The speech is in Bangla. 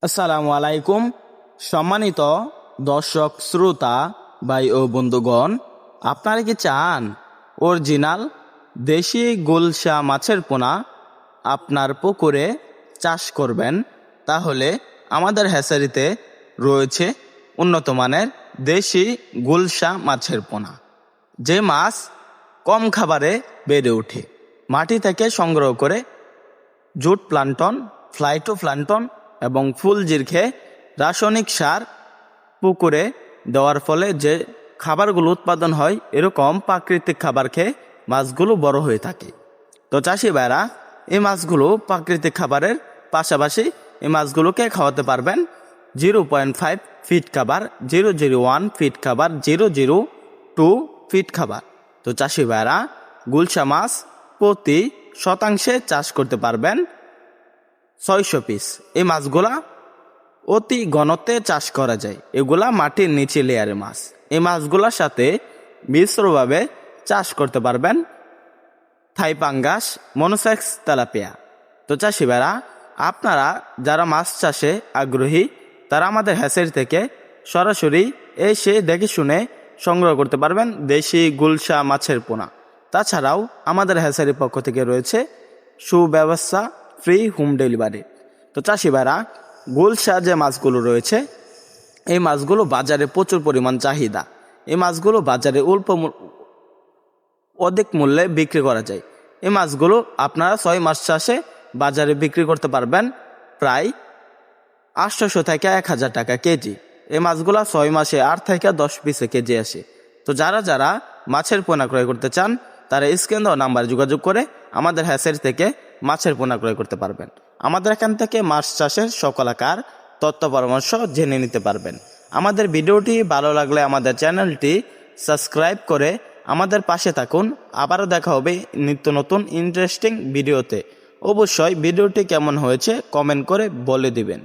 আসসালামু আলাইকুম। সম্মানিত দর্শক শ্রোতা ভাই ও বন্ধুগণ, আপনারা কি চান অরিজিনাল দেশি গুলশা মাছের পোনা আপনার পুকুরে চাষ করবেন? তাহলে আমাদের হ্যাচারিতে রয়েছে উন্নত মানের দেশি গুলশা মাছের পোনা, যে মাছ কম খাবারে বেড়ে ওঠে। মাটি থেকে সংগ্রহ করে জুট প্লান্টন, ফ্লাইটোপ্লান্টন এবং ফুলজির খেয়ে রাসায়নিক সার পুকুরে দেওয়ার ফলে যে খাবারগুলো উৎপাদন হয়, এরকম প্রাকৃতিক খাবার খেয়ে মাছগুলো বড় হয়ে থাকে। তো চাষি ভাইরা এই মাছগুলো প্রাকৃতিক খাবারের পাশাপাশি এই মাছগুলোকে খাওয়াতে পারবেন 0.5 ফিট খাবার, 001 ফিট খাবার, 002 ফিট খাবার। তো চাষি ভাইরা গুলশা মাছ প্রতি শতাংশে চাষ করতে পারবেন 600 পিস। এই মাছগুলা অতি ঘনত্বে চাষ করা যায়। এগুলা মাটির নিচে লেয়ারের মাছ। এই মাছগুলোর সাথে মিশ্রভাবে চাষ করতে পারবেন থাই পাঙ্গাস, মনোসেক্স, তেলাপিয়া। তো চাষি ভাইরা, আপনারা যারা মাছ চাষে আগ্রহী তারা আমাদের হ্যাচারি থেকে সরাসরি এসে দেখে শুনে সংগ্রহ করতে পারবেন দেশি গুলশা মাছের পোনা। তাছাড়াও আমাদের হ্যাচারির পক্ষ থেকে রয়েছে সুব্যবস্থা, ফ্রি হোম ডেলিভারি। তো চাষি ভাইরা, গুলশা যে মাছগুলো রয়েছে এই মাছগুলো বাজারে প্রচুর পরিমাণ চাহিদা। এই মাছগুলো বাজারে অধিক মূল্যে বিক্রি করা যায়। এই মাছগুলো আপনারা 6 মাস চাষে বাজারে বিক্রি করতে পারবেন প্রায় 800 থেকে 1000 টাকা কেজি। এই মাছগুলো 6 মাসে 8 থেকে 10 পিসে কেজি আসে। তো যারা যারা মাছের পোনা ক্রয় করতে চান তারা স্ক্রিন দেওয়া নাম্বারে যোগাযোগ করে আমাদের হ্যাচারি থেকে মাছের পোনা ক্রয় করতে পারবেন। আমাদের এখান থেকে মাছ চাষের সকল আকার তথ্য পরামর্শ জেনে নিতে পারবেন। আমাদের ভিডিওটি ভালো লাগলে আমাদের চ্যানেলটি সাবস্ক্রাইব করে আমাদের পাশে থাকুন। আবারও দেখা হবে নিত্য নতুন ইন্টারেস্টিং ভিডিওতে। অবশ্যই ভিডিওটি কেমন হয়েছে কমেন্ট করে বলে দিবেন।